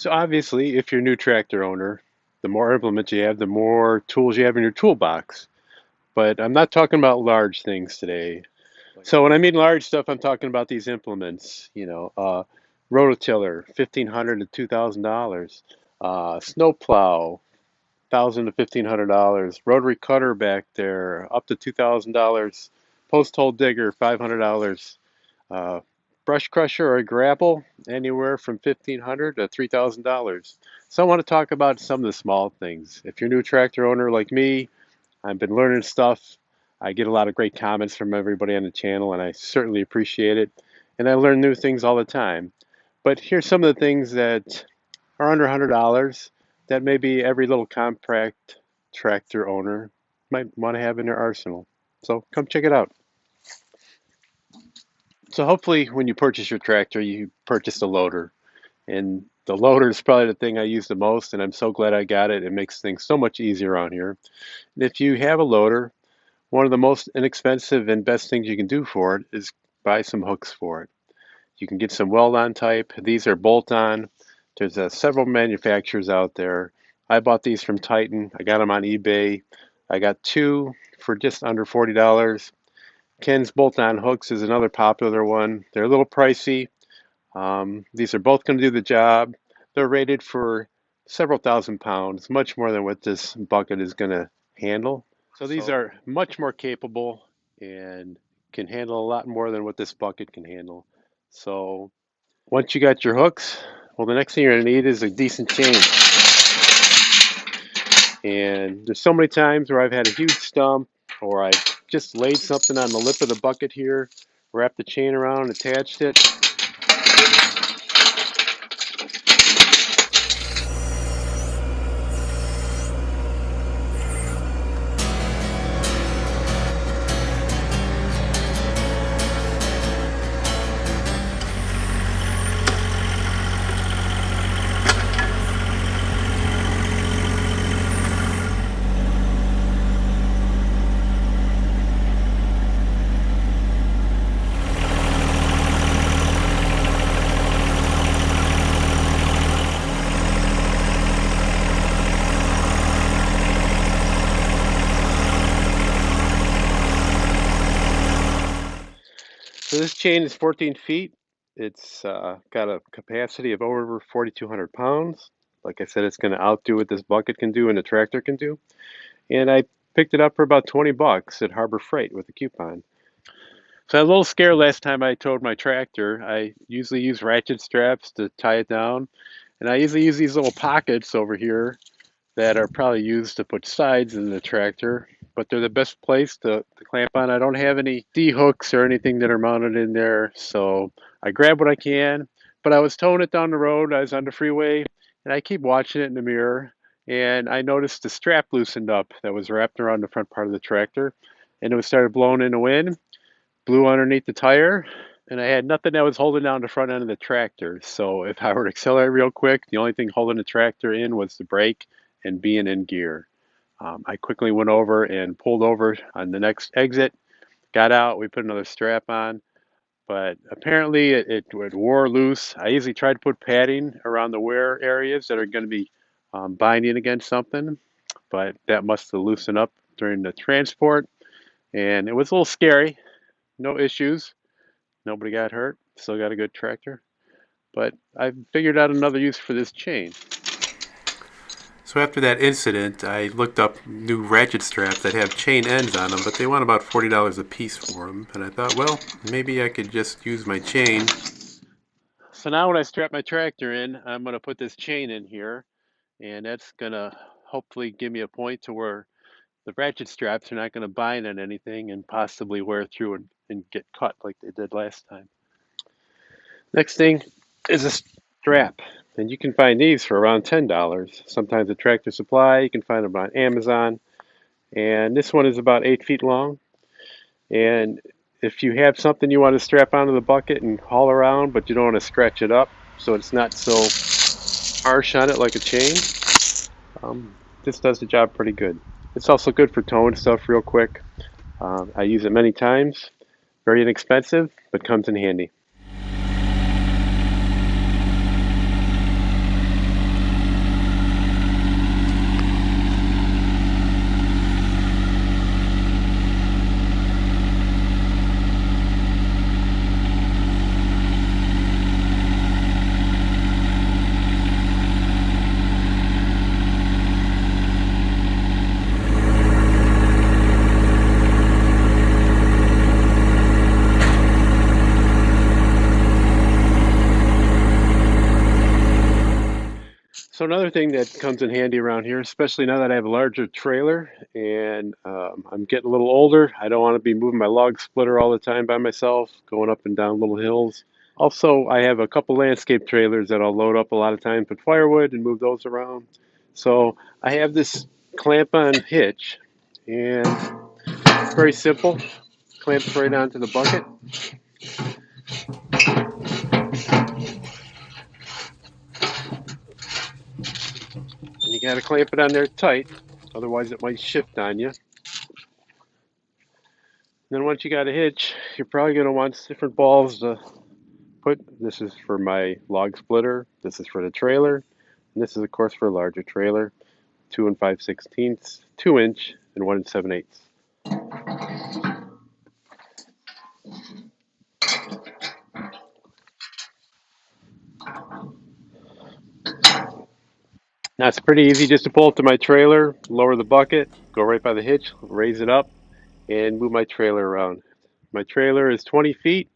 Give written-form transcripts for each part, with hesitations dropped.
So obviously, if you're a new tractor owner, the more implements you have, the more tools you have in your toolbox. But I'm not talking about large things today. So when I mean large stuff, I'm talking about these implements. Rototiller, $1,500 to $2,000. Snowplow, $1,000 to $1,500. Rotary cutter back there, up to $2,000. Post hole digger, $500. Uh, Brush crusher or a grapple, anywhere from $1,500 to $3,000. So I want to talk about some of the small things. If you're a new tractor owner like me, I've been learning stuff. I get a lot of great comments from everybody on the channel, and I certainly appreciate it. And I learn new things all the time. But here's some of the things that are under $100 that maybe every little compact tractor owner might want to have in their arsenal. So come check it out. So hopefully when you purchase your tractor, you purchased a loader. And the loader is probably the thing I use the most, and I'm so glad I got it. It makes things so much easier around here. And if you have a loader, one of the most inexpensive and best things you can do for it is buy some hooks for it. You can get some weld-on type. These are bolt-on. There's several manufacturers out there. I bought these from Titan. I got them on eBay. I got two for just under $40. Ken's bolt-on hooks is another popular one. They're a little pricey. These are both going to do the job. They're rated for several thousand pounds, much more than what this bucket is going to handle. So these are much more capable and can handle a lot more than what this bucket can handle. So once you got your hooks, well, the next thing you're going to need is a decent chain. And there's so many times where I've had a huge stump, or I've just laid something on the lip of the bucket here, wrapped the chain around, attached it. So this chain is 14 feet. It's got a capacity of over 4,200 pounds. Like I said, it's going to outdo what this bucket can do and the tractor can do. And I picked it up for about 20 bucks at Harbor Freight with a coupon. So I had a little scare last time I towed my tractor. I usually use ratchet straps to tie it down. And I usually use these little pockets over here that are probably used to put sides in the tractor, but they're the best place to clamp on. I don't have any D-hooks or anything that are mounted in there, so I grab what I can. But I was towing it down the road. I was on the freeway, and I keep watching it in the mirror, and I noticed the strap loosened up that was wrapped around the front part of the tractor, and it was started blowing in the wind, blew underneath the tire, and I had nothing that was holding down the front end of the tractor. So if I were to accelerate real quick, the only thing holding the tractor in was the brake and being in gear. I quickly went over and pulled over on the next exit, got out, we put another strap on, but apparently it wore loose. I usually try to put padding around the wear areas that are going to be binding against something, but that must have loosened up during the transport, and it was a little scary. No issues. Nobody got hurt. Still got a good tractor. But I figured out another use for this chain. So after that incident, I looked up new ratchet straps that have chain ends on them, but they want about $40 a piece for them. And I thought, well, maybe I could just use my chain. So now when I strap my tractor in, I'm going to put this chain in here, and that's going to hopefully give me a point to where the ratchet straps are not going to bind on anything and possibly wear through and get cut like they did last time. Next thing is a strap, and you can find these for around $10. Sometimes at Tractor Supply, you can find them on Amazon, and this one is about 8 feet long. And if you have something you want to strap onto the bucket and haul around, but you don't want to stretch it up so it's not so harsh on it like a chain, this does the job pretty good. It's also good for towing stuff real quick. I use it many times. Very inexpensive, but comes in handy. So another thing that comes in handy around here, especially now that I have a larger trailer and I'm getting a little older, I don't want to be moving my log splitter all the time by myself, going up and down little hills. Also, I have a couple landscape trailers that I'll load up a lot of times with firewood and move those around. So I have this clamp-on hitch, and it's very simple. Clamps right onto the bucket. And you got to clamp it on there tight, otherwise it might shift on you. Then once you got a hitch, you're probably going to want different balls to put. This is for my log splitter. This is for the trailer. And this is, of course, for a larger trailer. 2 and 5/16, 2-inch, and 1 and 7/8. Now it's pretty easy just to pull up to my trailer, lower the bucket, go right by the hitch, raise it up, and move my trailer around. My trailer is 20 feet.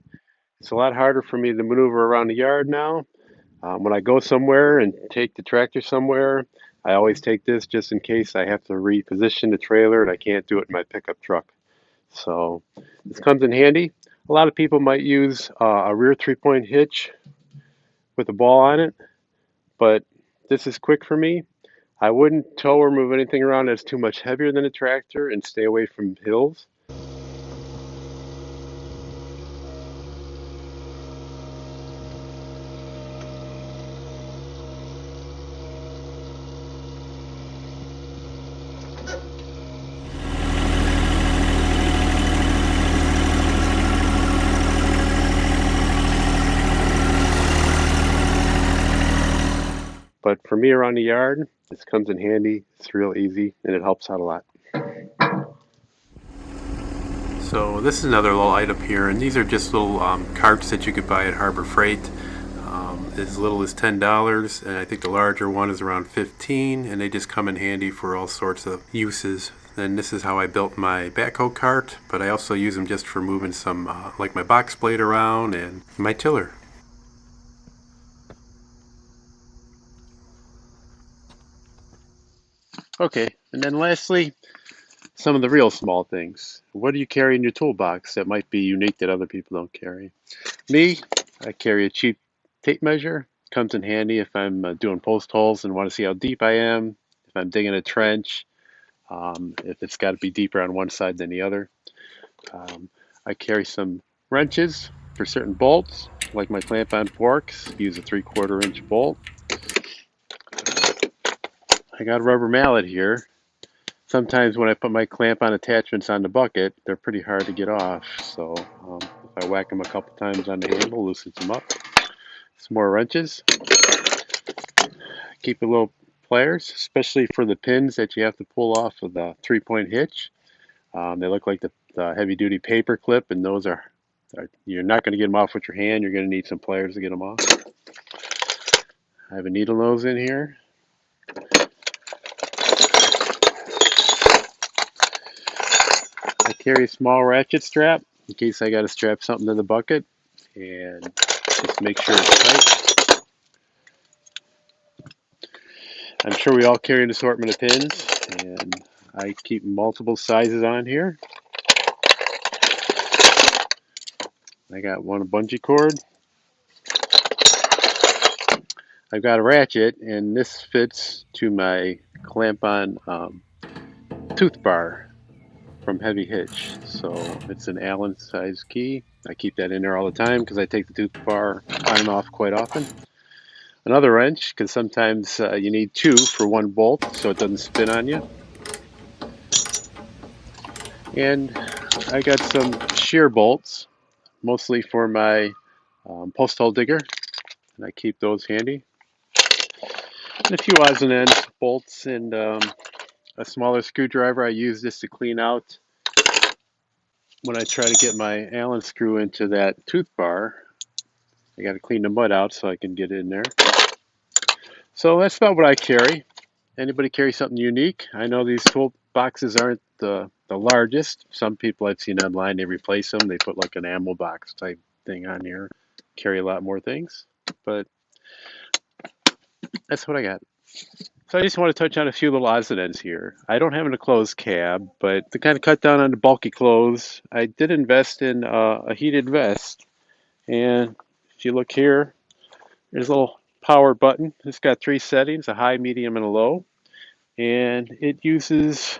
It's a lot harder for me to maneuver around the yard now. When I go somewhere and take the tractor somewhere, I always take this just in case I have to reposition the trailer and I can't do it in my pickup truck. So this comes in handy. A lot of people might use a rear 3-point hitch with a ball on it, but this is quick for me. I wouldn't tow or move anything around that's too much heavier than a tractor and stay away from hills. But for me around the yard, this comes in handy. It's real easy and it helps out a lot. So this is another little item here, and these are just little carts that you could buy at Harbor Freight. As little as $10, and I think the larger one is around 15, and they just come in handy for all sorts of uses. And this is how I built my backhoe cart, but I also use them just for moving some, like my box blade around and my tiller. Okay, and then lastly, some of the real small things. What do you carry in your toolbox that might be unique that other people don't carry? Me, I carry a cheap tape measure. Comes in handy if I'm doing post holes and want to see how deep I am, if I'm digging a trench, if it's got to be deeper on one side than the other. I carry some wrenches for certain bolts, like my clamp-on forks. Use a 3/4-inch bolt. I got a rubber mallet here. Sometimes when I put my clamp-on attachments on the bucket, they're pretty hard to get off. So if I whack them a couple times on the handle, loosens them up. Some more wrenches. Keep a little pliers, especially for the pins that you have to pull off of the 3-point hitch. They look like the heavy-duty paper clip, and those are you're not going to get them off with your hand. You're going to need some pliers to get them off. I have a needle nose in here. I carry a small ratchet strap in case I got to strap something to the bucket, and just make sure it's tight. I'm sure we all carry an assortment of pins, and I keep multiple sizes on here. I got one bungee cord. I've got a ratchet, and this fits to my clamp-on tooth bar from Heavy Hitch. So it's an Allen size key. I keep that in there all the time because I take the tooth bar on and off quite often. Another wrench, because sometimes you need two for one bolt so it doesn't spin on you. And I got some shear bolts, mostly for my post hole digger, and I keep those handy. And a few odds and ends, bolts, and a smaller screwdriver. I use this to clean out when I try to get my Allen screw into that tooth bar. I got to clean the mud out so I can get in there. So that's about what I carry. Anybody carry something unique? I know these tool boxes aren't the largest. Some people I've seen online, they replace them. They put like an ammo box type thing on here. Carry a lot more things. But that's what I got. So I just want to touch on a few little odds and ends here. I don't have an enclosed cab, but to kind of cut down on the bulky clothes, I did invest in a heated vest. And if you look here, there's a little power button. It's got three settings, a high, medium, and a low. And it uses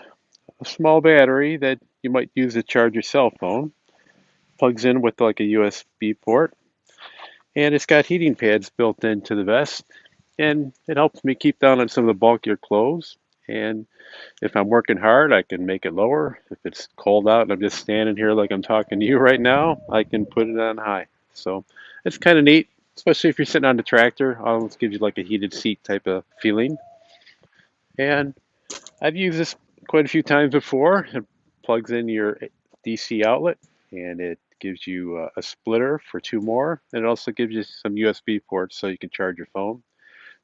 a small battery that you might use to charge your cell phone. Plugs in with like a USB port. And it's got heating pads built into the vest. And it helps me keep down on some of the bulkier clothes. And if I'm working hard, I can make it lower. If it's cold out and I'm just standing here like I'm talking to you right now, I can put it on high. So it's kind of neat, especially if you're sitting on the tractor. It almost gives you like a heated seat type of feeling. And I've used this quite a few times before. It plugs in your DC outlet and it gives you a splitter for two more. And it also gives you some USB ports so you can charge your phone.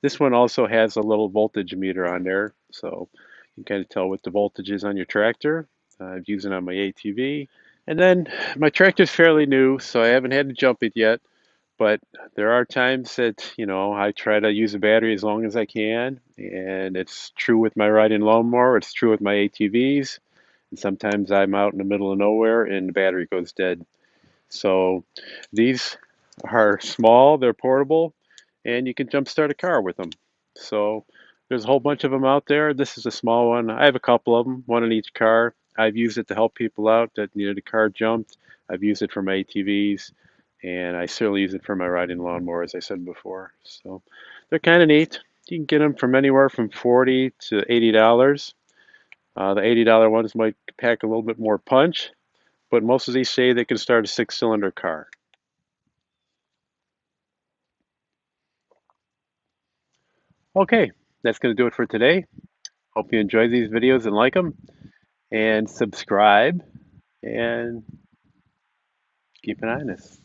This one also has a little voltage meter on there, so you can kind of tell what the voltage is on your tractor. I've used it on my ATV. And then my tractor's fairly new, so I haven't had to jump it yet. But there are times that, I try to use the battery as long as I can. And it's true with my riding lawnmower, it's true with my ATVs. And sometimes I'm out in the middle of nowhere and the battery goes dead. So these are small, they're portable, and you can jump start a car with them. So there's a whole bunch of them out there. This is a small one. I have a couple of them, one in each car. I've used it to help people out that needed a car jumped. I've used it for my ATVs, and I certainly use it for my riding lawnmower, as I said before. So they're kind of neat. You can get them from anywhere from $40 to $80. The $80 ones might pack a little bit more punch, but most of these say they can start a six-cylinder car. Okay, that's going to do it for today. Hope you enjoy these videos and like them, and subscribe and keep an eye on this.